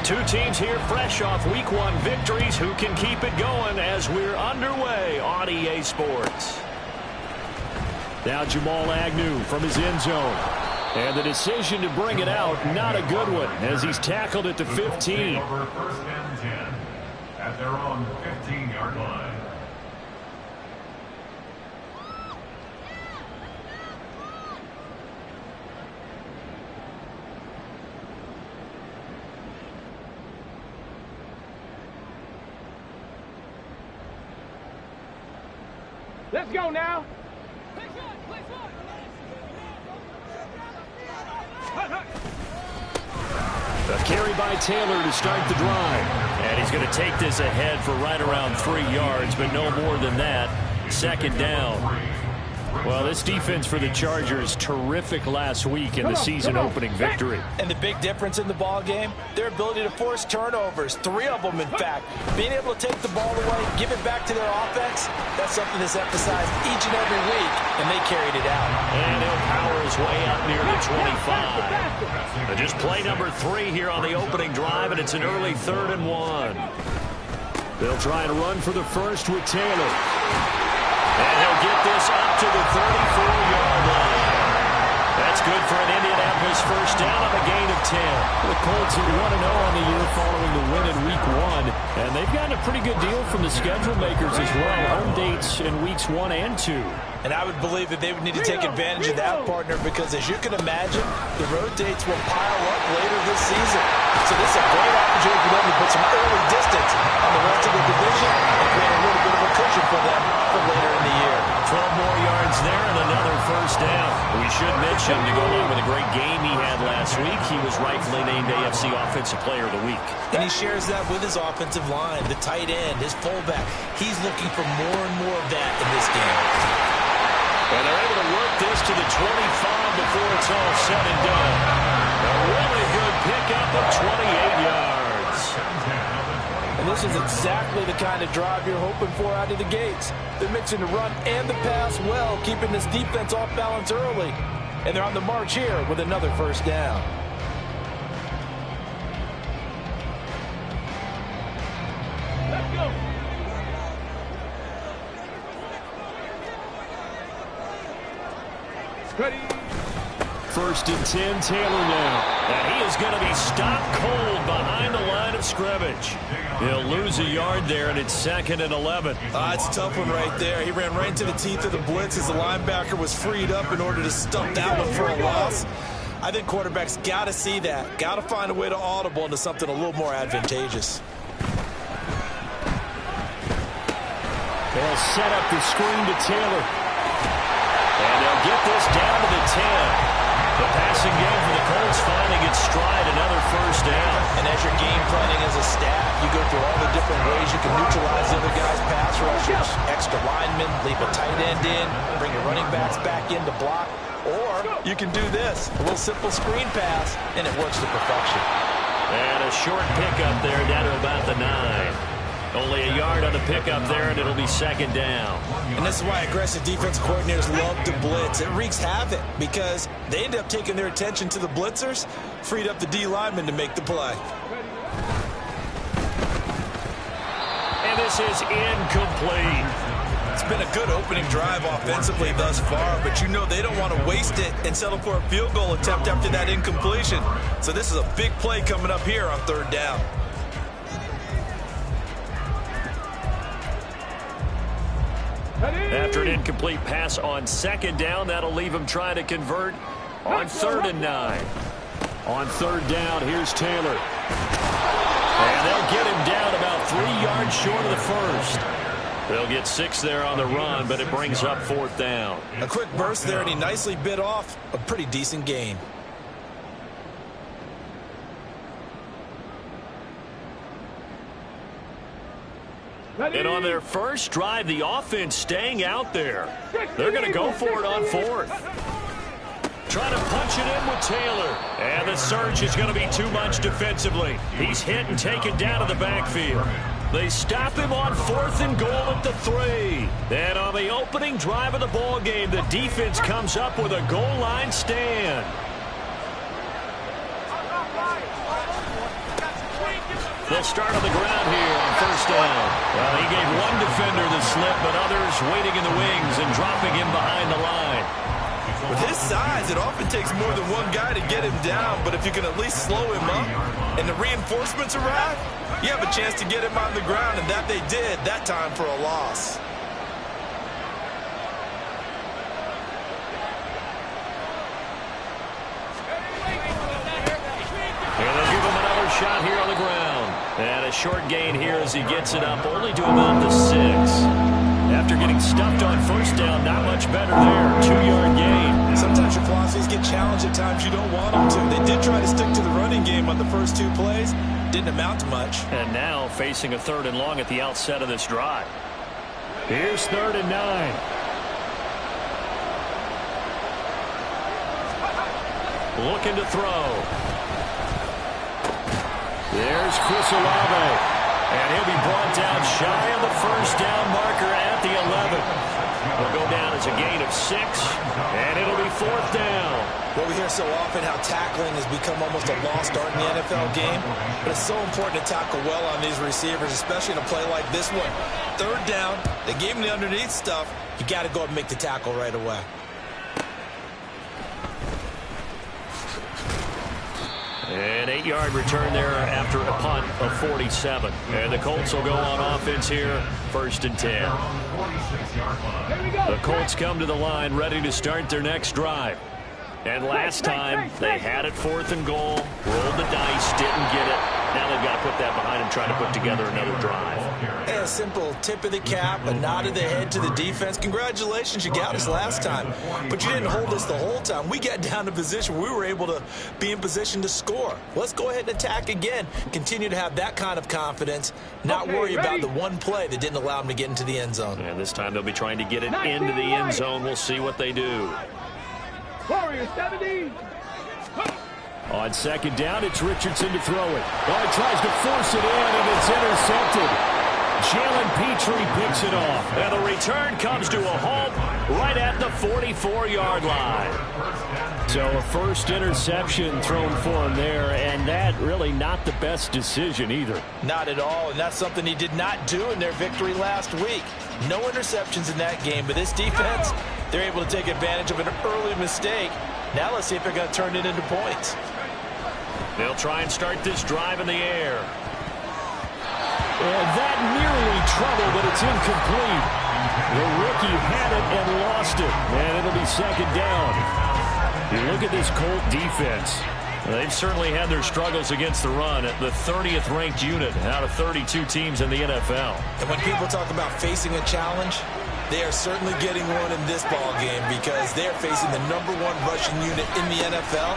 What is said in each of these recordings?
Two teams here fresh off Week 1 victories. Who can keep it going as we're underway on EA Sports? Now Jamal Agnew from his end zone. And the decision to bring it out, not a good one, as he's tackled at the 15. First and 10 at their own 15-yard line. Let's go now. A carry by Taylor to start the drive. And he's going to take this ahead for right around 3 yards, but no more than that. Second down. Well, this defense for the Chargers, terrific last week in the season-opening victory. And the big difference in the ball game, their ability to force turnovers, 3 of them, in fact. Being able to take the ball away, give it back to their offense, that's something that's emphasized each and every week, and they carried it out. And he'll power his way up near the 25. Just play number 3 here on the opening drive, and it's an early 3rd and 1. They'll try and run for the first with Taylor. And he'll get this up to the 34-yard line. That's good for an Indianapolis first down on a gain of 10. The Colts are 1-0 on the year following the win in Week 1. And they've gotten a pretty good deal from the schedule makers as well. Home dates in Weeks 1 and 2. And I would believe that they would need to take advantage of that, partner, because as you can imagine, the road dates will pile up later this season. So this is a great opportunity for them to put some early distance on the rest of the division and create a little bit of a cushion for them for later in the year. 12 more yards there and another first down. We should mention, to go along with a great game he had last week, he was rightfully named AFC Offensive Player of the Week. And he shares that with his offensive line, the tight end, his fullback. He's looking for more and more of that in this game. And they're able to work this to the 25 before it's all said and done. A really good pickup of 28 yards. And this is exactly the kind of drive you're hoping for out of the gates. They're mixing the run and the pass well, keeping this defense off balance early. And they're on the march here with another first down. Let's go. Ready. First and 10, Taylor now. And he is going to be stopped cold behind the line of scrimmage. He'll lose a yard there, and it's 2nd and 11. It's a tough one right there. He ran right into the teeth of the blitz as the linebacker was freed up in order to stuff that one for a loss. I think quarterbacks got to see that. Got to find a way to audible into something a little more advantageous. They'll set up the screen to Taylor. And they'll get this down to the 10. The passing game for the Colts finding its stride, another first down. And as you're game planning as a staff, you go through all the different ways you can neutralize the other guy's pass rushers. Extra linemen, leave a tight end in, bring your running backs back in to block. Or you can do this, a little simple screen pass, and it works to perfection. And a short pickup there down to about the 9. Only a yard on the pickup there, and it'll be 2nd down. And this is why aggressive defensive coordinators love to blitz. It wreaks havoc because they end up taking their attention to the blitzers, freed up the D lineman to make the play. And this is incomplete. It's been a good opening drive offensively thus far, but you know they don't want to waste it and settle for a field goal attempt after that incompletion. So this is a big play coming up here on 3rd down. After an incomplete pass on 2nd down, that'll leave him trying to convert on 3rd and 9. On 3rd down, here's Taylor. And they'll get him down about 3 yards short of the first. They'll get 6 there on the run, but it brings up 4th down. A quick burst there, and he nicely bit off a pretty decent gain. And on their first drive, the offense staying out there. They're going to go for it on 4th. Trying to punch it in with Taylor. And the search is going to be too much defensively. He's hit and taken down to the backfield. They stop him on 4th and goal at the 3. And on the opening drive of the ball game, the defense comes up with a goal line stand. They'll start on the ground here on first down. Well, he gave one defender the slip, but others waiting in the wings and dropping him behind the line. With his size, it often takes more than one guy to get him down, but if you can at least slow him up and the reinforcements arrive, you have a chance to get him on the ground, and that they did that time for a loss. And they'll give him another shot here on the ground. And a short gain here as he gets it up, only to about the 6. After getting stuffed on first down, not much better there. 2-yard gain. Sometimes your philosophies get challenged at times you don't want them to. They did try to stick to the running game on the first 2 plays. Didn't amount to much. And now facing a 3rd and long at the outset of this drive. Here's 3rd and 9. Looking to throw. There's Chris Olave. And he'll be brought down shy of the first down marker at the 11. He'll go down as a gain of 6, and it'll be 4th down. Well, we hear so often how tackling has become almost a lost art in the NFL game, but it's so important to tackle well on these receivers, especially in a play like this one. 3rd down, they gave him the underneath stuff. You got to go and make the tackle right away. An 8-yard return there after a punt of 47. And the Colts will go on offense here, 1st and 10. The Colts come to the line ready to start their next drive. And last time, they had it 4th and goal, rolled the dice, didn't get it. Now they've got to put that behind and try to put together another drive. A simple tip of the cap, a nod of the head to the defense. Congratulations, you got us last time. But you didn't hold us the whole time. We got down to position where we were able to be in position to score. Let's go ahead and attack again. Continue to have that kind of confidence. Not worry about the one play that didn't allow them to get into the end zone. And this time they'll be trying to get it into the end zone. We'll see what they do. Warriors 70. On 2nd down, it's Richardson to throw it. Oh, he tries to force it in, and it's intercepted. Jalen Petrie picks it off. And the return comes to a halt right at the 44-yard line. So a first interception thrown for him there, and that really not the best decision either. Not at all, and that's something he did not do in their victory last week. No interceptions in that game, but this defense, they're able to take advantage of an early mistake. Now let's see if they're going to turn it into points. They'll try and start this drive in the air. And that nearly trouble, but it's incomplete. The rookie had it and lost it, and it'll be 2nd down. You look at this Colt defense. They've certainly had their struggles against the run at the 30th ranked unit out of 32 teams in the NFL. And when people talk about facing a challenge, they are certainly getting one in this ball game because they're facing the #1 rushing unit in the NFL,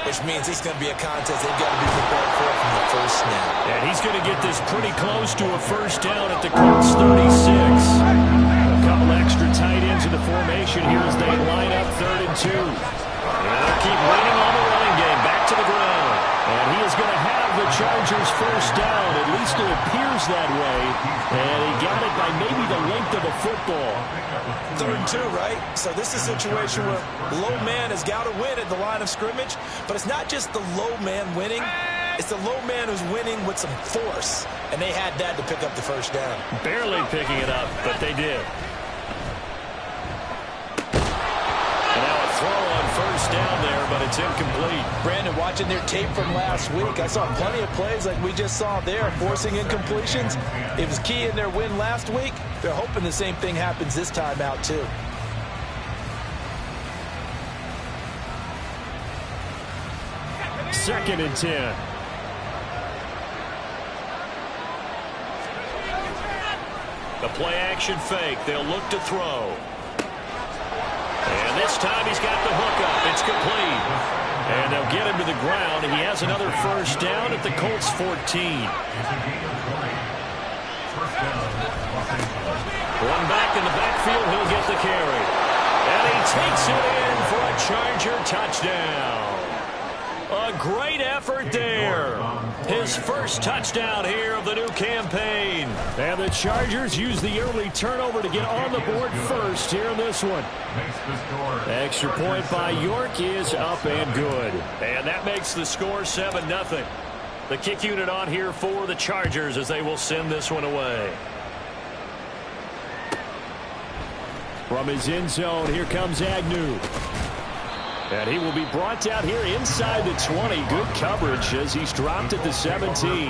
which means it's going to be a contest they've got to be prepared for from the first snap. And he's going to get this pretty close to a first down at the Colts 36. A couple extra tight ends in the formation here as they line up 3rd and 2. And they'll keep leaning on the running game back to the ground. And he is going to have the Chargers first down. At least it appears that way. And he got it by maybe the length of a football. 3rd and 2, right? So this is a situation where low man has got to win at the line of scrimmage. But it's not just the low man winning. It's the low man who's winning with some force. And they had that to pick up the first down. Barely picking it up, but they did. Throw on first down there, but it's incomplete. Brandon, watching their tape from last week, I saw plenty of plays like we just saw there, forcing incompletions. It was key in their win last week. They're hoping the same thing happens this time out, too. Second and 10. The play action fake. They'll look to throw. And this time he's got the hook up. It's complete. And they'll get him to the ground. He has another first down at the Colts 14. One back in the backfield. He'll get the carry. And he takes it in for a Charger touchdown. A great effort there. His first touchdown here of the new campaign. And the Chargers use the early turnover to get on the board first here in this one. Extra point by York is up and good. And that makes the score 7-0. The kick unit on here for the Chargers as they will send this one away. From his end zone, here comes Agnew. And he will be brought down here inside the 20. Good coverage as he's dropped at the 17.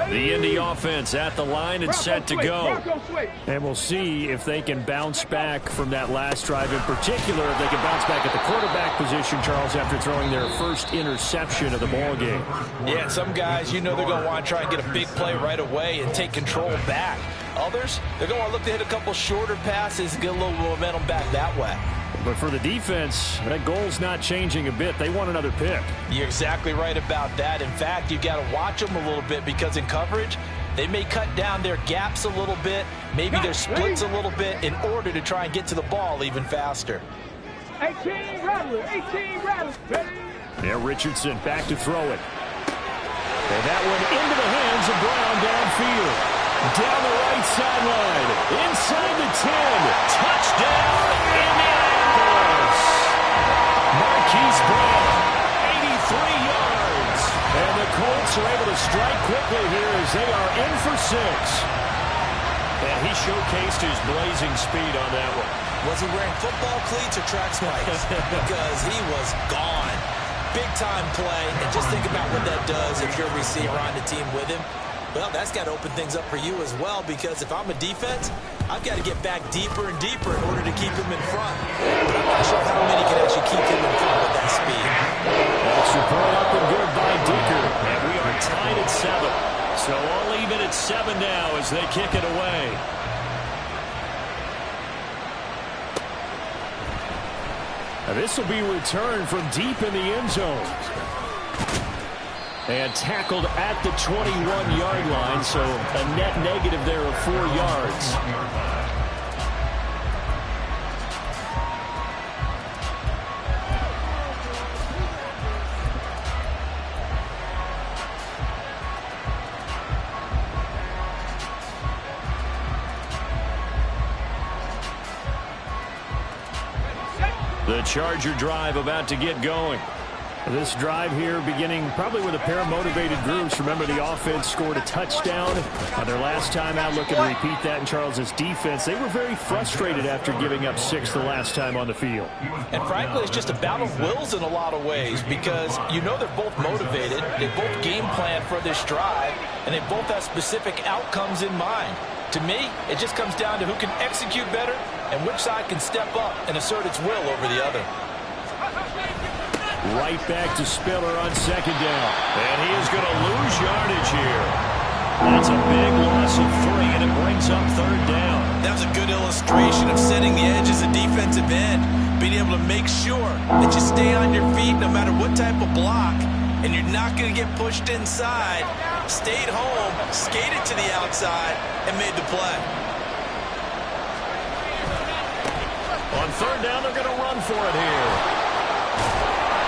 The Indy offense at the line and set to go. And we'll see if they can bounce back from that last drive. In particular, if they can bounce back at the quarterback position, Charles, after throwing their first interception of the ball game. Yeah, some guys, they're going to want to try and get a big play right away and take control back. Others, they're going to look to hit a couple shorter passes and get a little momentum back that way. But for the defense, that goal's not changing a bit. They want another pick. You're exactly right about that. In fact, you got to watch them a little bit because in coverage, they may cut down their gaps a little bit, maybe their splits a little bit in order to try and get to the ball even faster. 18 Rattler, 18 Rattler. There, Richardson back to throw it. And that one into the hands of Brown downfield. Down the right sideline, inside the 10. Touchdown, Indianapolis. Marquise Brown, 83 yards. And the Colts are able to strike quickly here as they are in for 6. And he showcased his blazing speed on that one. Was he wearing football cleats or track spikes? Because he was gone. Big-time play, and just think about what that does if you're a receiver on the team with him. Well, that's got to open things up for you as well, because if I'm a defense, I've got to get back deeper and deeper in order to keep him in front. But I'm not sure how many can actually keep him in front with that speed. Extra point up and good by Dicker. And we are tied at 7. So all even at 7 now as they kick it away. Now this will be returned from deep in the end zone. And tackled at the 21-yard line, so a net negative there of 4 yards. The Charger drive about to get going. This drive here beginning probably with a pair of motivated groups. Remember, the offense scored a touchdown on their last time out. Looking to repeat that in Charles's defense. They were very frustrated after giving up 6 the last time on the field. And frankly, it's just a battle of wills in a lot of ways because they're both motivated. They both game plan for this drive, and they both have specific outcomes in mind. To me, it just comes down to who can execute better and which side can step up and assert its will over the other. Right back to Spiller on second down. And he is going to lose yardage here. That's a big loss of 3, and it brings up third down. That was a good illustration of setting the edge as a defensive end, being able to make sure that you stay on your feet no matter what type of block, and you're not going to get pushed inside. Stayed home, skated to the outside, and made the play. On third down, they're going to run for it here.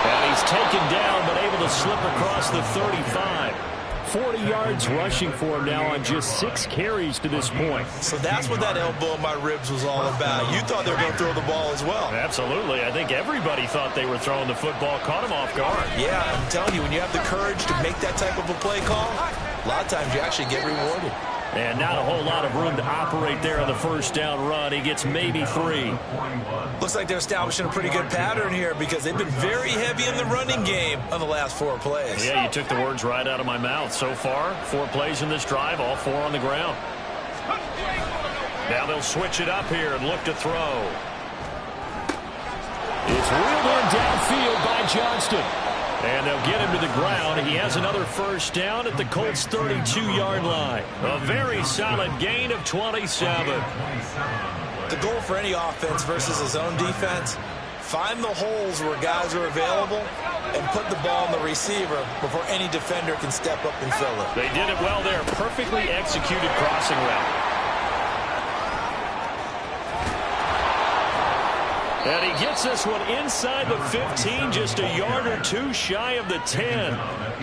And he's taken down, but able to slip across the 35. 40 yards rushing for him now on just 6 carries to this point. So that's what that elbow in my ribs was all about. You thought they were going to throw the ball as well. Absolutely. I think everybody thought they were throwing the football, caught him off guard. Yeah, I'm telling you, when you have the courage to make that type of a play call, a lot of times you actually get rewarded. And not a whole lot of room to operate there on the first down run. He gets maybe 3. Looks like they're establishing a pretty good pattern here because they've been very heavy in the running game on the last 4 plays. Yeah, you took the words right out of my mouth. So far, 4 plays in this drive, all 4 on the ground. Now they'll switch it up here and look to throw. It's reeled in downfield by Johnston. And they'll get him to the ground. He has another first down at the Colts' 32-yard line. A very solid gain of 27. The goal for any offense versus his own defense, find the holes where guys are available and put the ball on the receiver before any defender can step up and fill it. They did it well there. Perfectly executed crossing route. And he gets this one inside the 15, just a yard or 2 shy of the 10.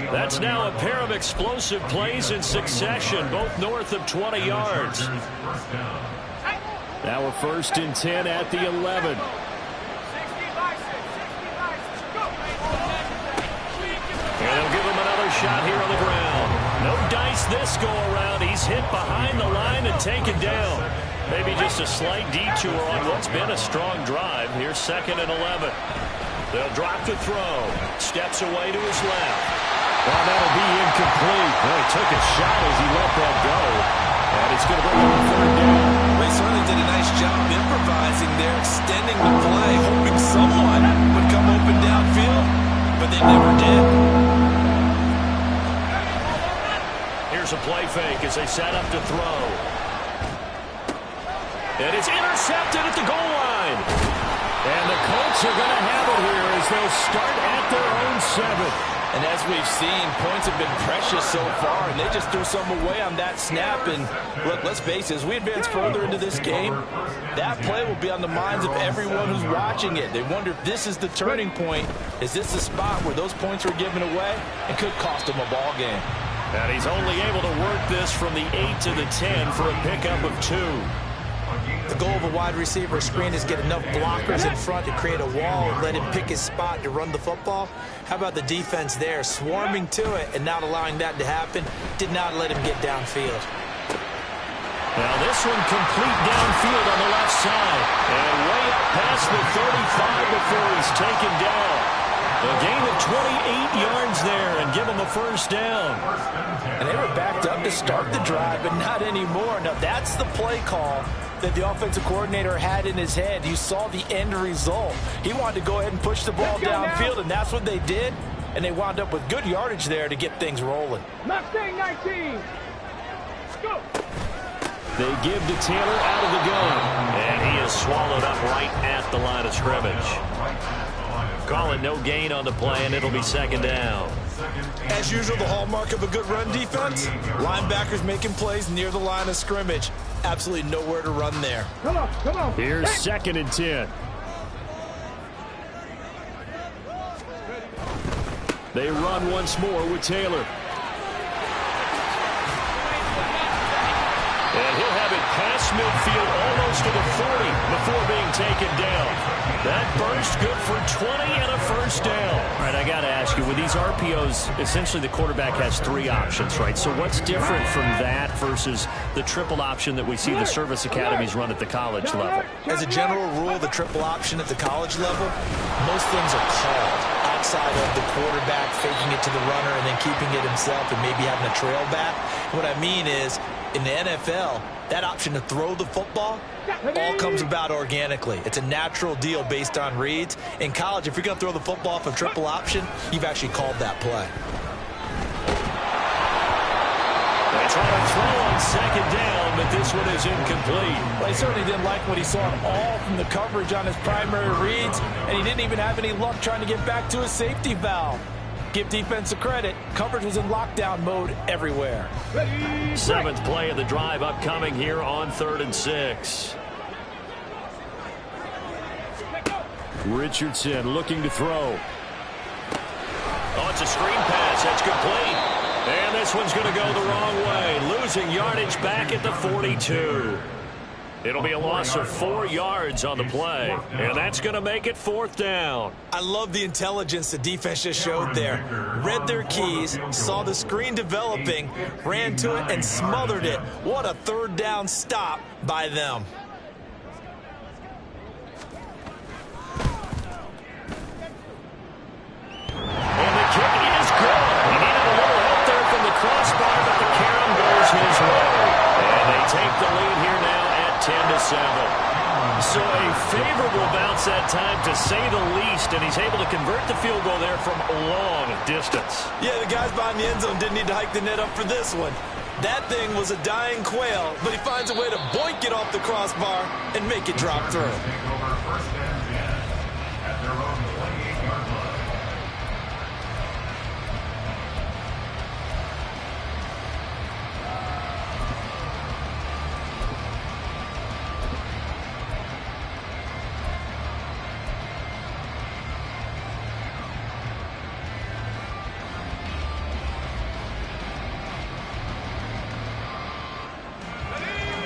That's now a pair of explosive plays in succession, both north of 20 yards. Now a 1st and 10 at the 11. shot here on the ground. No dice this go-around. He's hit behind the line and taken down. Maybe just a slight detour on what's been a strong drive. Here's 2nd and 11. They'll drop to throw. Steps away to his left. Well, that'll be incomplete. Well, he took a shot as he let that go. And it's going to bring him a 3rd down. They certainly did a nice job improvising there, extending the play, hoping someone would come open downfield, but they never did. Here's a play fake as they set up to throw. And it's intercepted at the goal line. And the Colts are going to have it here as they'll start at their own 7. And as we've seen, points have been precious so far, and they just threw some away on that snap. And look, let's face it, as we advance further into this game, that play will be on the minds of everyone who's watching it. They wonder if this is the turning point. Is this the spot where those points were given away and could cost them a ball game? And he's only able to work this from the 8 to the 10 for a pickup of 2. The goal of a wide receiver screen is get enough blockers in front to create a wall and let him pick his spot to run the football. How about the defense there, swarming to it and not allowing that to happen? Did not let him get downfield. Now this one complete downfield on the left side. And way up past the 35 before he's taken down. A gain of 28 yards there and give him a 1st down. And they were backed up to start the drive, but not anymore. Now that's the play call that the offensive coordinator had in his head. You saw the end result. He wanted to go ahead and push the ball downfield, and that's what they did. And they wound up with good yardage there to get things rolling. Mustang 19. Go. They give to Taylor out of the gun. And he is swallowed up right at the line of scrimmage. Call it no gain on the play, and it'll be 2nd down. As usual, the hallmark of a good run defense, linebackers making plays near the line of scrimmage. Absolutely nowhere to run there. Come on, come on. Here's 2nd and 10. They run once more with Taylor. And he'll have it past midfield almost to the 40 before being taken down. That burst good for 20 and a 1st down. All right, I got to ask you, with these RPOs, essentially the quarterback has 3 options, right? So what's different from that versus the triple option that we see the service academies run at the college level? As a general rule, the triple option at the college level, most things are called outside of the quarterback faking it to the runner and then keeping it himself and maybe having a trail back. What I mean is, in the NFL, that option to throw the football all comes about organically. It's a natural deal based on reads. In college, if you're going to throw the football off a triple option, you've actually called that play. They try to throw on 2nd down, but this one is incomplete. Well, he certainly didn't like what he saw at all from the coverage on his primary reads, and he didn't even have any luck trying to get back to his safety valve. Give defense a credit. Coverage was in lockdown mode everywhere. 7th play of the drive upcoming here on 3rd and 6. Richardson looking to throw. Oh, it's a screen pass. That's complete. And this one's going to go the wrong way. Losing yardage back at the 42. It'll be a loss of 4 yards on the play. And that's going to make it 4th down. I love the intelligence the defense just showed there. Read their keys, saw the screen developing, ran to it, and smothered it. What a 3rd down stop by them. And the kick is good. He needed a little help there from the crossbar, but the carom goes his way. And they take the lead here now at 10-7. So a favorable bounce that time, to say the least, and he's able to convert the field goal there from a long distance. Yeah, the guys behind the end zone didn't need to hike the net up for this one. That thing was a dying quail, but he finds a way to boink it off the crossbar and make it drop through. Take over 1st and 10 at their own 28-yard line.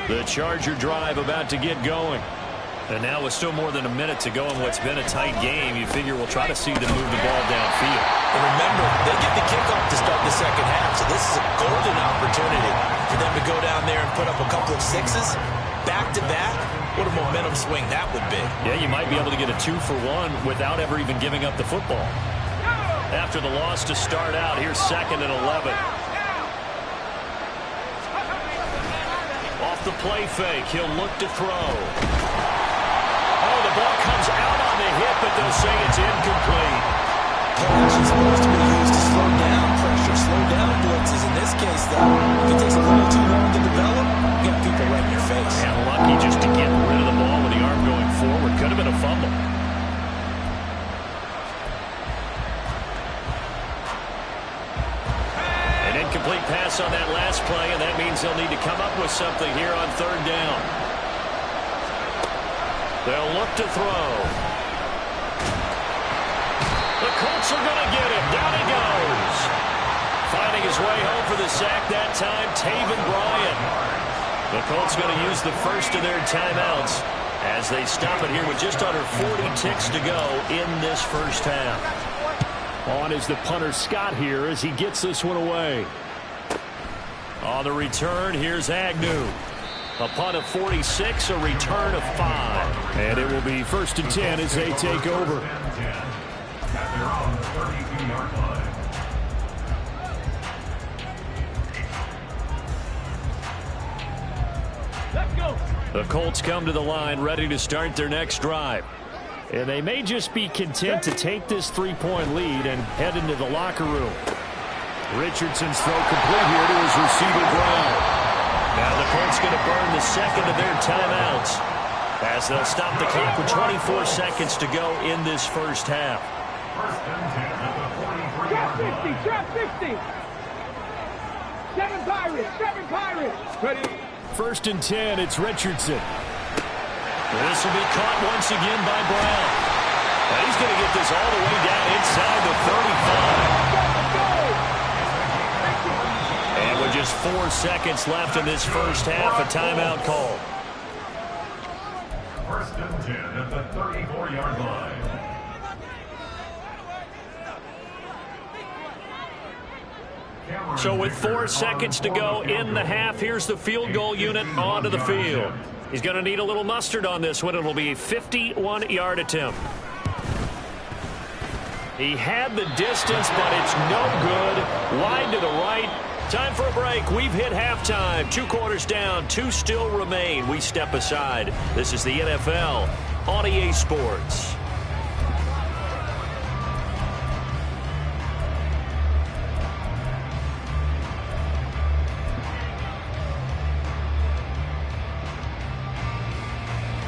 The Charger drive about to get going. And now with still more than a minute to go in what's been a tight game, you figure we'll try to see them move the ball downfield. And remember, they get the kickoff to start the second half, so this is a golden opportunity for them to go down there and put up a couple of sixes back-to-back. What a momentum swing that would be. Yeah, you might be able to get a 2-for-1 without ever even giving up the football. After the loss to start out, here's 2nd and 11. Off the play fake, he'll look to throw. Oh, the ball comes out on the hit, but they'll say it's incomplete. Play action supposed to be used to slow down pressure, slow down blitzes. In this case, though, if it takes a little too long to develop, you got people right in your face. And lucky just to get rid of the ball with the arm going forward. Could have been a fumble. An incomplete pass on that last play, and that means they'll need to come up with something here on 3rd down. They'll look to throw. The Colts are going to get him. Down he goes. Finding his way home for the sack that time, Taven Bryan. The Colts going to use the first of their timeouts as they stop it here with just under 40 ticks to go in this first half. On is the punter Scott here as he gets this one away. On the return, here's Agnew. A punt of 46, a return of 5. And it will be 1st and 10 as they take over. At their own 32-yard line. Let's go. The Colts come to the line ready to start their next drive. And they may just be content to take this 3-point lead and head into the locker room. Richardson's throw complete here to his receiver, Brown. Now the Colts going to burn the second of their timeouts as they'll stop the clock with 24 seconds to go in this first half. 1st and 10 at the 43-yard Trap line. 60, trap 60. 7 Pirates. Ready. 1st and 10, it's Richardson. This will be caught once again by Brown. And he's going to get this all the way down inside the 35. And with just 4 seconds left in this first half, a timeout call. 1st and 10 at the 34-yard line. So with 4 seconds to go in the half, here's the field goal unit onto the field. He's going to need a little mustard on this one. It'll be a 51-yard attempt. He had the distance, but it's no good. Wide to the right. Time for a break. We've hit halftime. 2 quarters down. 2 still remain. We step aside. This is the NFL on EA Sports.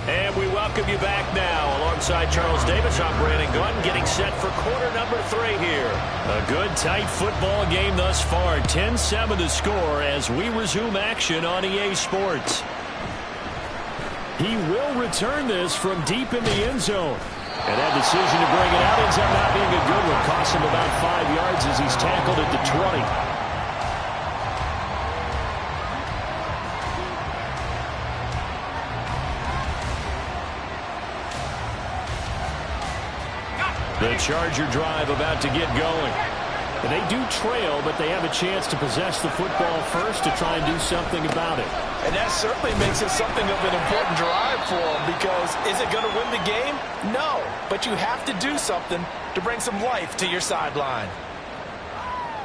And we welcome you back now. Alongside Charles Davis, I'm Brandon Gunn, getting set for quarter number 3 here. A good, tight football game thus far. 10-7 to score as we resume action on EA Sports. He will return this from deep in the end zone. And that decision to bring it out ends up not being a good one. Costs him about 5 yards as he's tackled at the 20. The Charger drive about to get going. And they do trail, but they have a chance to possess the football first to try and do something about it. And that certainly makes it something of an important drive for them, because is it going to win the game? No, but you have to do something to bring some life to your sideline.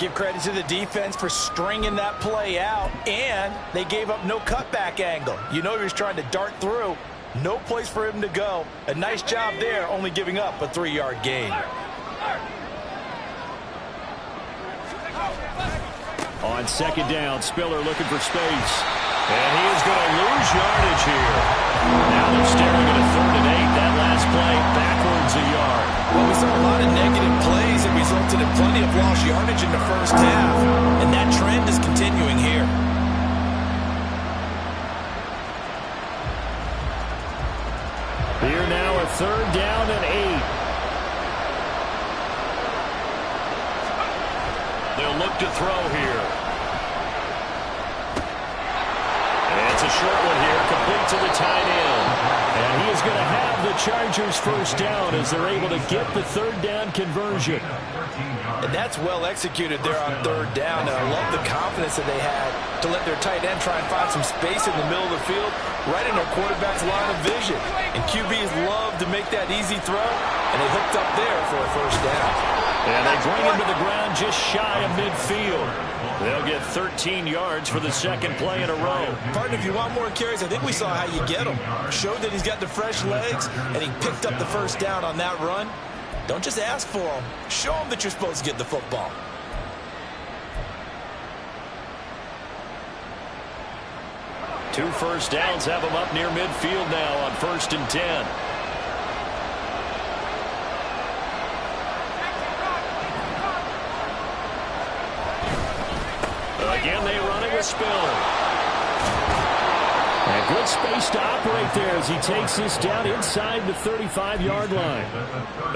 Give credit to the defense for stringing that play out, and they gave up no cutback angle. You know he was trying to dart through. No place for him to go. A nice job there, only giving up a 3-yard gain. On 2nd down, Spiller looking for space. And he is going to lose yardage here. Now they're staring at a 3rd and 8. That last play, backwards a yard. Well, we saw a lot of negative plays that resulted in plenty of lost yardage in the first half. And that trend is continuing here. Here now a 3rd down and 8. They'll look to throw here. And it's a short one here, complete to the tight end. And he is going to have the Chargers first down as they're able to get the third down conversion. And that's well executed there on third down. And I love the confidence that they had to let their tight end try and find some space in the middle of the field, right in their quarterback's line of vision. And QBs love to make that easy throw, and they hooked up there for a first down. And they bring him to the ground just shy of midfield. They'll get 13 yards for the second play in a row. Partner, if you want more carries, I think we saw how you get him. Showed that he's got the fresh legs, and he picked up the first down on that run. Don't just ask for him. Show him that you're supposed to get the football. Two first downs have him up near midfield now on 1st and 10. Again, they run it with Spiller. And good space to operate there as he takes this down inside the 35-yard line.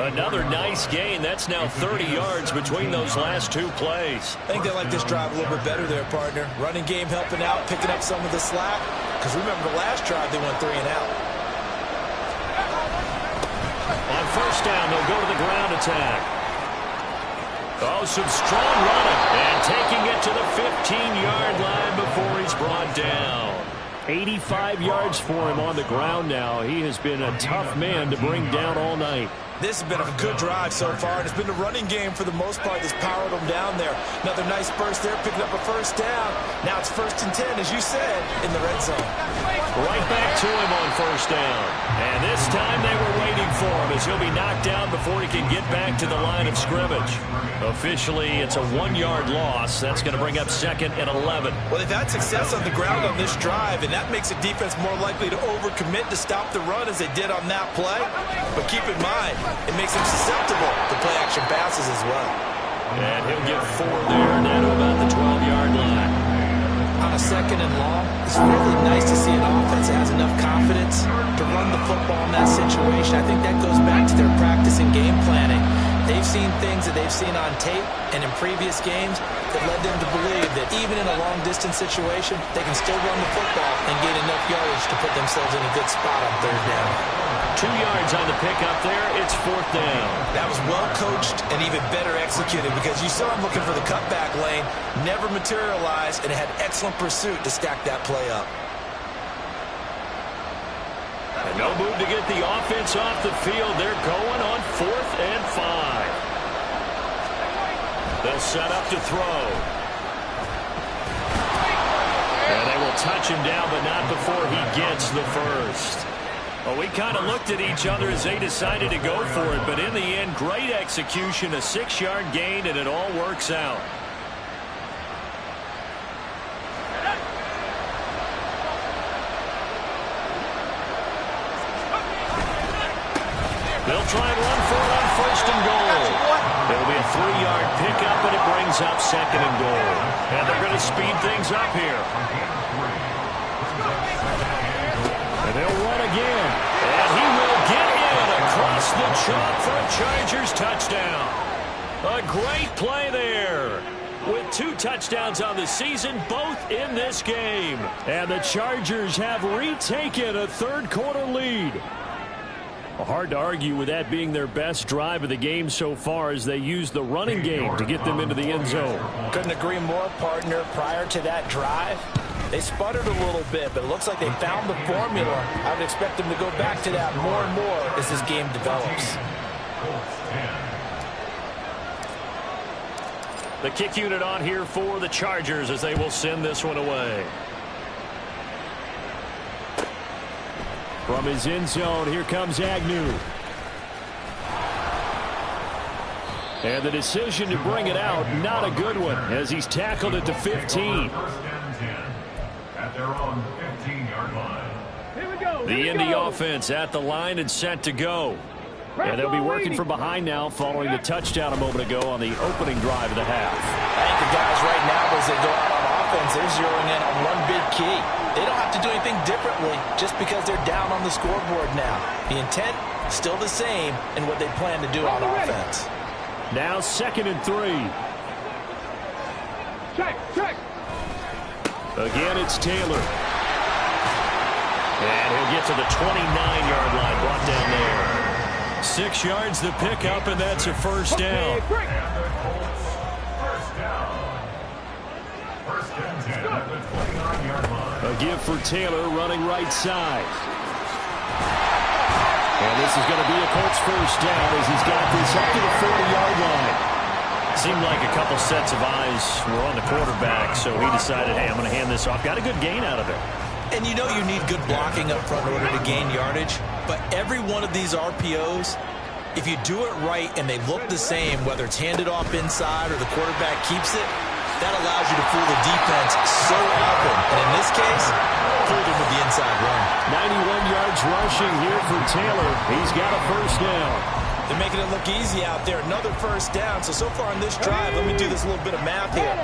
Another nice gain. That's now 30 yards between those last two plays. I think they like this drive a little bit better there, partner. Running game helping out, picking up some of the slack. Because remember the last drive, they went 3 and out. On first down, they'll go to the ground attack. Oh, some strong running. And taking it to the 15-yard line before he's brought down. 85 yards for him on the ground now. He has been a tough man to bring down all night. This has been a good drive so far, and it's been the running game for the most part that's powered them down there. Another nice burst there, picking up a first down. Now it's 1st and 10, as you said, in the red zone. Right back to him on first down. And this time they were waiting for him as he'll be knocked down before he can get back to the line of scrimmage. Officially, it's a 1-yard loss. That's going to bring up 2nd and 11. Well, they've had success on the ground on this drive, and that makes a defense more likely to overcommit to stop the run as they did on that play. But keep in mind, it makes them susceptible to play-action passes as well. And he'll get 4 there, now to about the 12-yard line. On a 2nd and long, it's really nice to see an offense that has enough confidence to run the football in that situation. I think that goes back to their practice and game planning. They've seen things that they've seen on tape and in previous games that led them to believe that even in a long-distance situation, they can still run the football and gain enough yardage to put themselves in a good spot on third down. 2 yards on the pickup there. It's 4th down. That was well coached and even better executed because you saw him looking for the cutback lane, never materialized, and had excellent pursuit to stack that play up. And no move to get the offense off the field. They're going on 4th and 5. They'll set up to throw. And they will touch him down, but not before he gets the first. Well, we kind of looked at each other as they decided to go for it, but in the end, great execution, a 6-yard gain, and it all works out. They'll try and run for it on 1st and goal. It'll be a 3-yard pickup, and it brings up 2nd and goal. And they're going to speed things up here. And they'll run again. And he will get in across the chalk for a Chargers touchdown. A great play there. With 2 touchdowns on the season, both in this game. And the Chargers have retaken a third-quarter lead. Hard to argue with that being their best drive of the game so far as they use the running game to get them into the end zone. Couldn't agree more, partner. Prior to that drive, they sputtered a little bit, but it looks like they found the formula. I would expect them to go back to that more and more as this game develops. The kick unit on here for the Chargers as they will send this one away. From his end zone, here comes Agnew. And the decision to bring it out, not a good one, as he's tackled at the 15. At their own 15-yard line. Here we go. The Indy offense at the line and set to go. And they'll be working from behind now following the touchdown a moment ago on the opening drive of the half. I think the guys right now, as they go out on offense, they're zeroing in on one big key. They don't have to do anything differently just because they're down on the scoreboard now. The intent, still the same in what they plan to do on offense. Now 2nd and 3. Check. Again, it's Taylor. And he'll get to the 29-yard line, brought down there. 6 yards to pick up, and that's a first down. And the Colts, first down. First and 10 at the 29-yard line. A give for Taylor running right side. And this is going to be a Colts first down as he's got this up to the 40-yard line. Seemed like a couple sets of eyes were on the quarterback, so he decided, hey, I'm going to hand this off. Got a good gain out of it. And you know you need good blocking up front in order to gain yardage. But every one of these RPOs, if you do it right and they look the same, whether it's handed off inside or the quarterback keeps it, that allows you to fool the defense so often. And in this case, fooled him with the inside run. 91 yards rushing here for Taylor. He's got a first down. They're making it look easy out there. Another first down. So far in this drive, let me do this little bit of math here.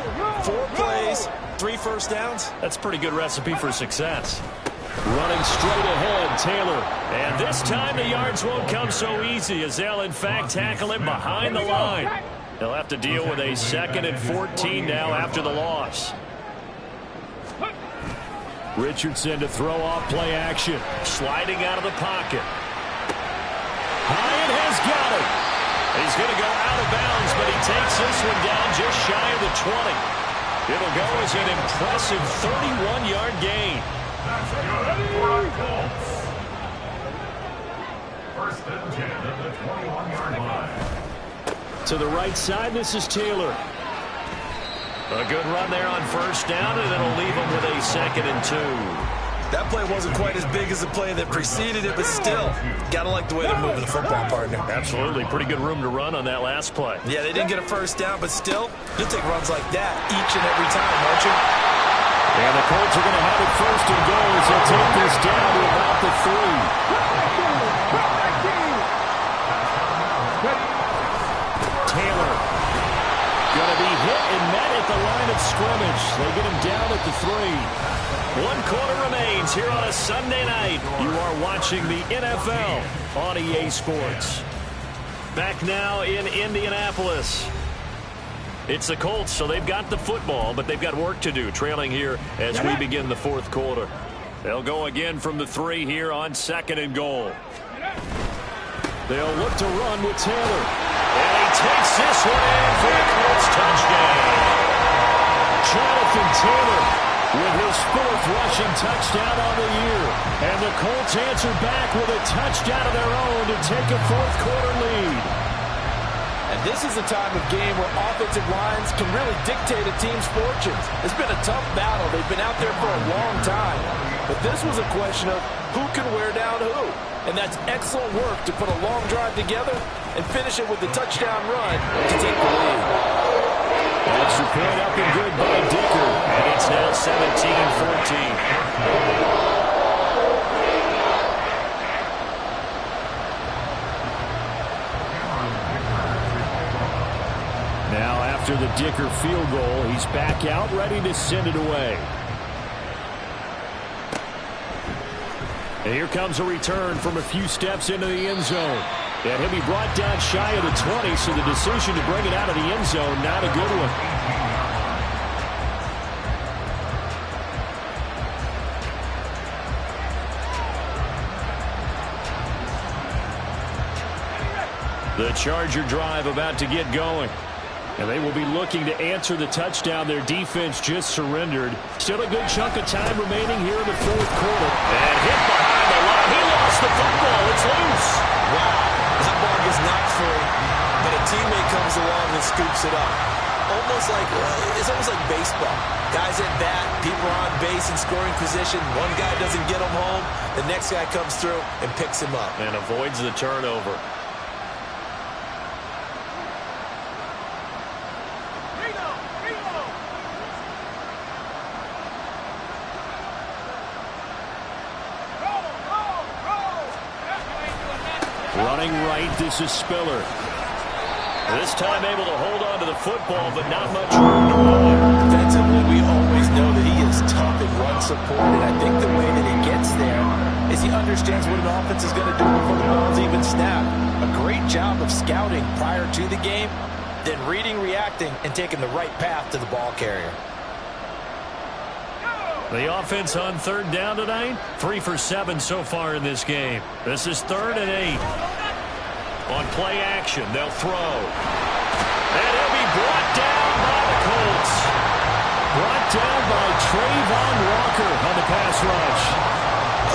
4 plays, 3 first downs. That's a pretty good recipe for success. Running straight ahead, Taylor. And this time the yards won't come so easy as they'll, in fact, tackle him behind the line. They'll have to deal with a 2nd and 14 now after the loss. Richardson to throw off play action. Sliding out of the pocket. Hyatt has got it. He's going to go out of bounds, but he takes this one down just shy of the 20. It'll go as an impressive 31-yard gain. That's good for the Colts. First and 10 at the 21-yard line. To the right side, this is Taylor. A good run there on first down, and it'll leave him with a 2nd and 2. That play wasn't quite as big as the play that preceded it, but still, got to like the way they're moving the football, partner. Absolutely. Pretty good room to run on that last play. Yeah, they didn't get a first down, but still, you'll take runs like that each and every time, won't you? And the Colts are going to have it first and goal as they'll take this down to about the 3. Taylor going to be hit and met at the line of scrimmage. They get him down at the 3. 1 quarter remains here on a Sunday night. You are watching the NFL on EA Sports. Back now in Indianapolis. It's the Colts, so they've got the football, but they've got work to do, trailing here as we begin the 4th quarter. They'll go again from the 3 here on 2nd and goal. They'll look to run with Taylor. And he takes this one in for the Colts touchdown. Jonathan Taylor with his 4th rushing touchdown on the year. And the Colts answer back with a touchdown of their own to take a 4th quarter lead. And this is a time of game where offensive lines can really dictate a team's fortunes. It's been a tough battle. They've been out there for a long time. But this was a question of who can wear down who. And that's excellent work to put a long drive together and finish it with the touchdown run to take the lead. Extra point up and good by Dicker. And it's now 17-14. Now after the Dicker field goal, he's back out ready to send it away. And here comes a return from a few steps into the end zone. And he'll be brought down shy of the 20, so the decision to bring it out of the end zone, not a good one. The Charger drive about to get going. And they will be looking to answer the touchdown their defense just surrendered. Still a good chunk of time remaining here in the 4th quarter. And hit behind the line. He lost the football. It's loose. Wow. That ball gets knocked free, but a teammate comes along and scoops it up. It's almost like baseball. Guys at bat, people are on base in scoring position. One guy doesn't get him home. The next guy comes through and picks him up. And avoids the turnover. Running right, this is Spiller. This time able to hold on to the football, but not much room to run. Defensively, we always know that he is tough in run support, and I think the way that he gets there is he understands what an offense is going to do before the ball's even snapped. A great job of scouting prior to the game, then reading, reacting, and taking the right path to the ball carrier. The offense on third down tonight, 3 for 7 so far in this game. This is 3rd and 8. On play action, they'll throw. And he'll be brought down by the Colts. Brought down by Trayvon Walker on the pass rush.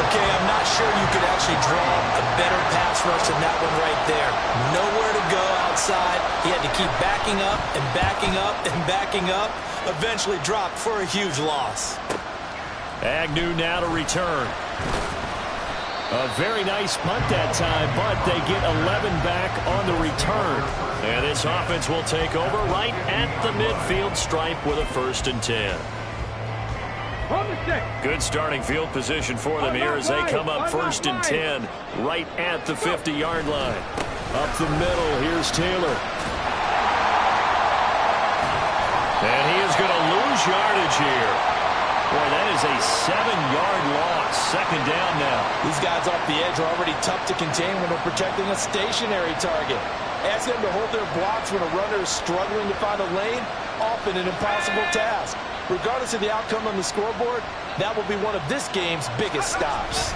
Okay, I'm not sure you could actually draw a better pass rush than that one right there. Nowhere to go outside. He had to keep backing up and backing up and backing up. Eventually dropped for a huge loss. Agnew now to return. A very nice punt that time, but they get 11 back on the return. And this offense will take over right at the midfield stripe with a 1st and 10. Good starting field position for them here as they come up 1st and 10 right at the 50-yard line. Up the middle, here's Taylor. And he is going to lose yardage here. Boy, that is a 7-yard loss. 2nd down now. These guys off the edge are already tough to contain when they're protecting a stationary target. Ask them to hold their blocks when a runner is struggling to find a lane, often an impossible task. Regardless of the outcome on the scoreboard, that will be one of this game's biggest stops.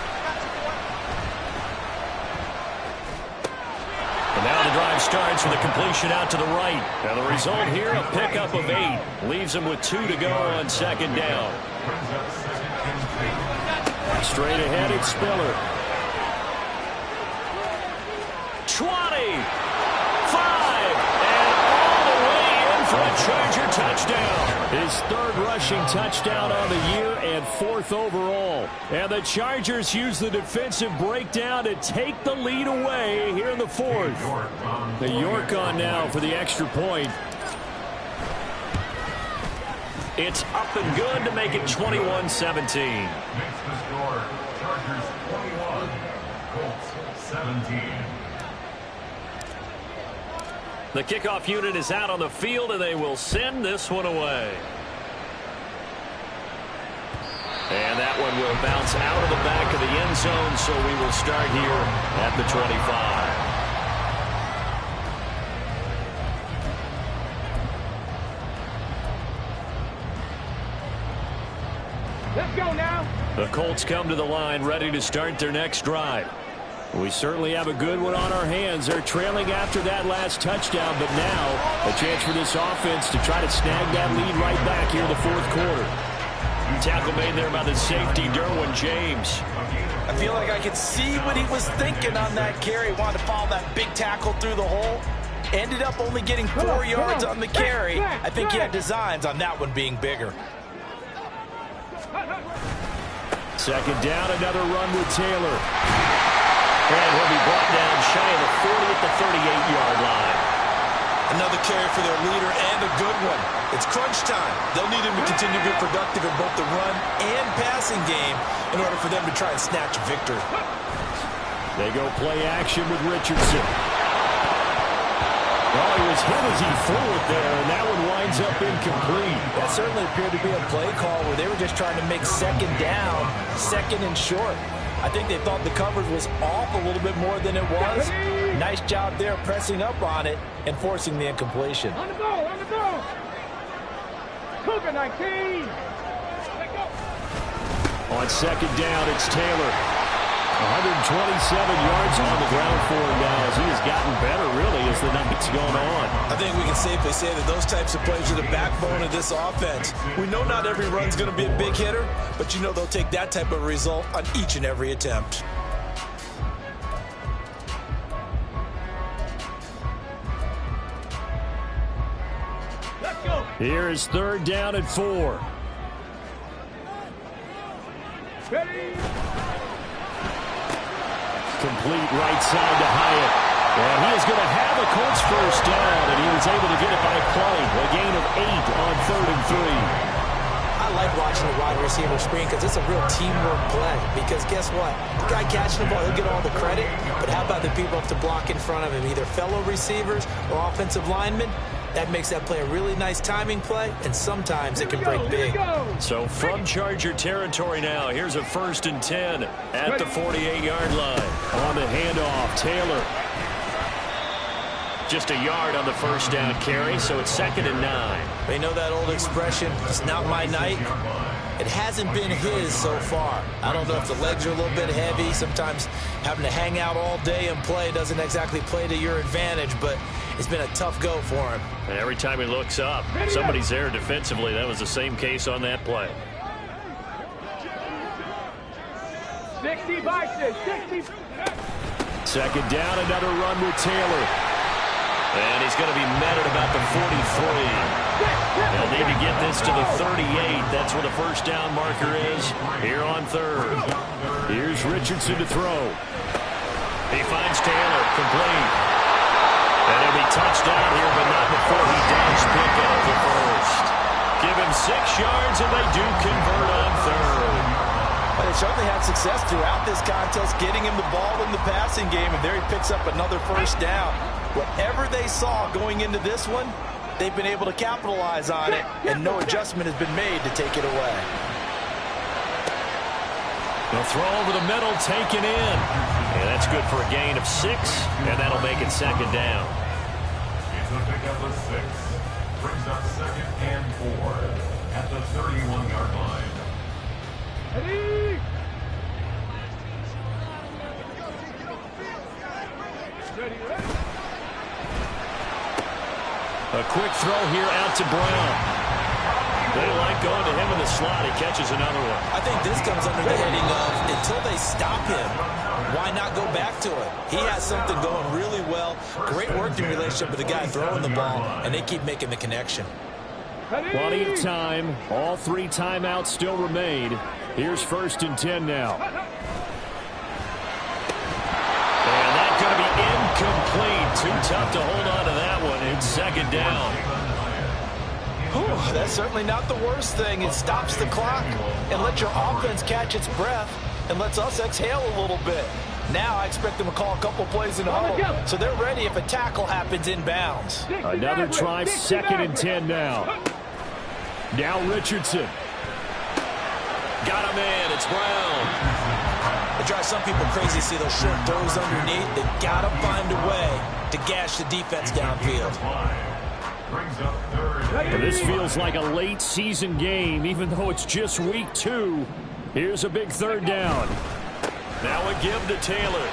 And now the drive starts with a completion out to the right. Now the result here, a pickup of 8. Leaves them with 2 to go on 2nd down. Straight ahead, it's Spiller. 20, 5, and all the way in for a Charger touchdown. His 3rd rushing touchdown on the year and 4th overall. And the Chargers use the defensive breakdown to take the lead away here in the 4th. The York on now for the extra point. It's up and good to make it 21-17. Makes the score Chargers 21, Colts 17. The kickoff unit is out on the field, and they will send this one away. And that one will bounce out of the back of the end zone, so we will start here at the 25. Let's go now. The Colts come to the line ready to start their next drive. We certainly have a good one on our hands. They're trailing after that last touchdown, but now a chance for this offense to try to snag that lead right back here in the 4th quarter. Tackle made there by the safety, Derwin James. I feel like I could see what he was thinking on that carry. Wanted to follow that big tackle through the hole. Ended up only getting 4 yards on the carry. I think he had designs on that one being bigger. 2nd down, another run with Taylor. And he'll be brought down shy of the 40 at the 38-yard line. Another carry for their leader and a good one. It's crunch time. They'll need him to continue to be productive in both the run and passing game in order for them to try and snatch a victory. They go play action with Richardson. Oh, he was hit as he threw it there, and that one winds up incomplete. That certainly appeared to be a play call where they were just trying to make 2nd down, 2nd and short. I think they thought the coverage was off a little bit more than it was. Nice job there pressing up on it and forcing the incompletion. On the ball, on the ball. Cougar 19. On 2nd down, it's Taylor. 127 yards on the ground for him now as he has gotten better, really, as the night's gone on. I think we can safely say that those types of plays are the backbone of this offense. We know not every run's going to be a big hitter, but you know they'll take that type of result on each and every attempt. Let's go. Here is 3rd down and 4. Ready. Complete right side to Hyatt. And he is going to have a Colts 1st down, and he was able to get it by play. A gain of 8 on 3rd and 3. I like watching the wide receiver screen because it's a real teamwork play. Because guess what? The guy catching the ball, he'll get all the credit. But how about the people up to block in front of him, either fellow receivers or offensive linemen? That makes that play a really nice timing play, and sometimes it can break big. So from Charger territory now, here's a 1st and 10 at the 48-yard line. On the handoff, Taylor. Just a yard on the 1st down carry, so it's 2nd and 9. They know that old expression, it's not my night. It hasn't been his so far. I don't know if the legs are a little bit heavy. Sometimes having to hang out all day and play doesn't exactly play to your advantage, but it's been a tough go for him. And every time he looks up, somebody's there defensively. That was the same case on that play. 60 by 60. Second down, another run with Taylor. And he's going to be met at about the 43. They'll need to get this to the 38. That's where the first down marker is here on third. Here's Richardson to throw. He finds Taylor, complete. And he'll be touchdown here, but not before he does pick up the first. Give him 6 yards, and they do convert on third. Well, they certainly had success throughout this contest, getting him the ball in the passing game, and there he picks up another first down. Whatever they saw going into this one, they've been able to capitalize on it, and no adjustment has been made to take it away. They'll throw over the middle, taken in. And that's good for a gain of 6, and that'll make it second down. It's a pickup of 6. Brings up 2nd and 4 at the 31-yard line. Ready? A quick throw here out to Brown. They like going to him in the slot. He catches another one. I think this comes under the heading of until they stop him, why not go back to it? He has something going really well. Great working relationship with the guy throwing the ball, and they keep making the connection. Plenty of time. All 3 timeouts still remain. Here's 1st and 10 now. And that's going to be incomplete. Too tough to hold on to that one. It's second down. Whew, that's certainly not the worst thing. It stops the clock and lets your offense catch its breath and lets us exhale a little bit. Now I expect them to call a couple plays in a row, so they're ready if a tackle happens inbounds. Another try, 2nd and 10 now. Now Richardson. Got him in. It's Brown. It drives some people crazy to see those short throws underneath. They've got to find a way to gash the defense downfield. And this feels like a late season game, even though it's just week 2. Here's a big 3rd down. Now a give to Taylor.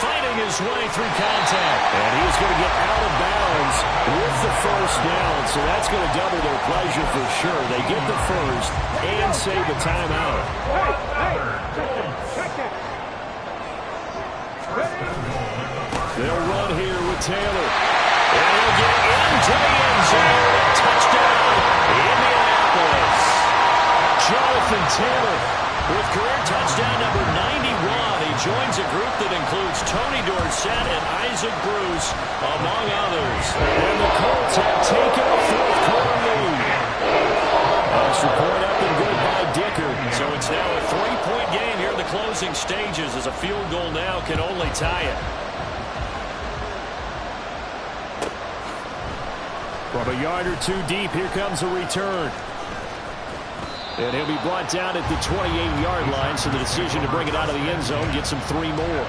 Fighting his way through contact. And he's going to get out of bounds with the first down, so that's going to double their pleasure for sure. They get the first and save a timeout. They'll run here with Taylor. And he'll get into the end zone. Touchdown, Indianapolis. Jonathan Taylor with career touchdown number 91. He joins a group that includes Tony Dorsett and Isaac Bruce, among others. And the Colts have taken a 4th quarter lead. Extra point up and good by Dicker. So it's now a 3-point game here in the closing stages, as a field goal now can only tie it. From a yard or 2 deep, here comes a return. And he'll be brought down at the 28-yard line, so the decision to bring it out of the end zone gets him 3 more.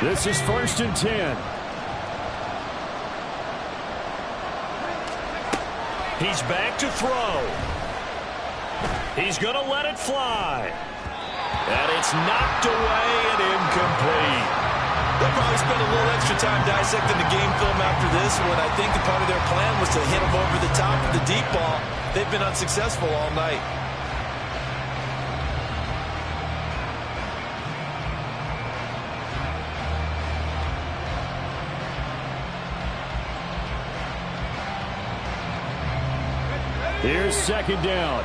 This is 1st and 10. He's back to throw. He's going to let it fly. And it's knocked away and incomplete. They'll probably spend a little extra time dissecting the game film after this one. I think that part of their plan was to hit him over the top of the deep ball. They've been unsuccessful all night. Here's 2nd down.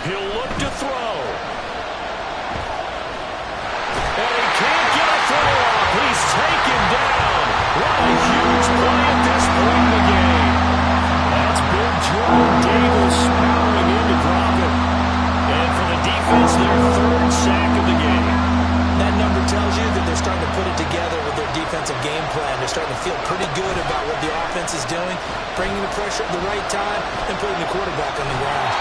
He'll look to throw. And he can't get a throw off. He's taken down. What a huge play at this point in the game. That's big game plan. They're starting to feel pretty good about what the offense is doing, bringing the pressure at the right time, and putting the quarterback on the ground.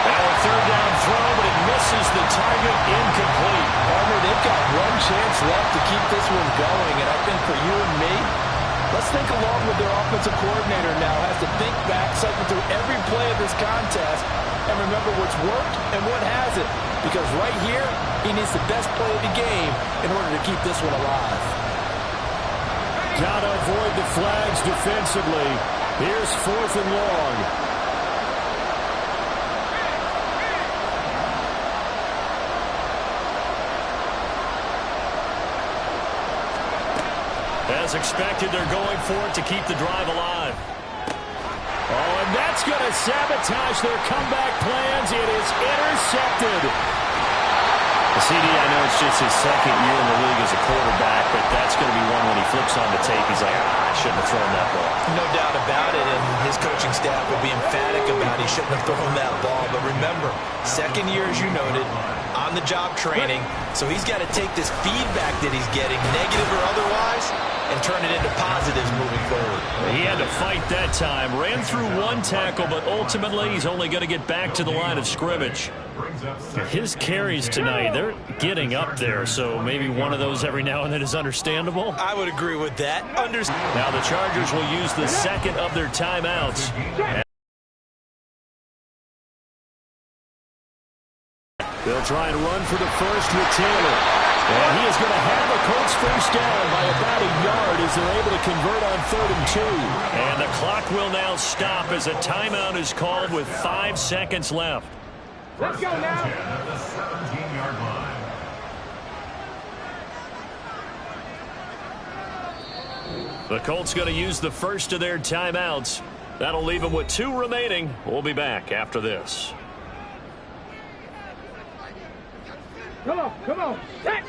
And a third down throw, but it misses the target, incomplete. Armour, they've got one chance left to keep this one going, and I think for you and me, let's think along with their offensive coordinator now. Has to think back, cycle through every play of this contest, and remember what's worked and what hasn't. Because right here, he needs the best play of the game in order to keep this one alive. Gotta avoid the flags defensively. Here's 4th and long. As expected, they're going for it to keep the drive alive. Oh, and that's going to sabotage their comeback plans. It is intercepted. CD, I know it's just his second year in the league as a quarterback, but that's going to be one when he flips on the tape. He's like, I shouldn't have thrown that ball. No doubt about it, and his coaching staff will be emphatic about he shouldn't have thrown that ball. But remember, second year, as you noted, on-the-job training, so he's got to take this feedback that he's getting, negative or otherwise, and turn it into positives moving forward. He had to fight that time. Ran through one tackle, but ultimately he's only going to get back to the line of scrimmage. His carries tonight, they're getting up there, so maybe one of those every now and then is understandable. I would agree with that. Now the Chargers will use the second of their timeouts. They'll try and run for the first with Taylor. And he is going to have the Colts first down by about a yard as they're able to convert on 3rd and 2. And the clock will now stop as a timeout is called with 5 seconds left. Let's go now. At the 17-yard line. The Colts going to use the first of their timeouts. That'll leave them with 2 remaining. We'll be back after this. Come on, set.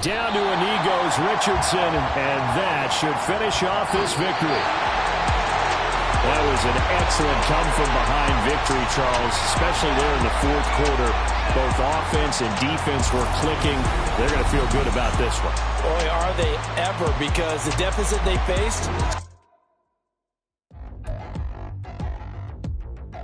Down to a knee goes Richardson, and that should finish off this victory. That was an excellent come-from-behind victory, Charles, especially there in the 4th quarter. Both offense and defense were clicking. They're going to feel good about this one. Boy, are they ever, because the deficit they faced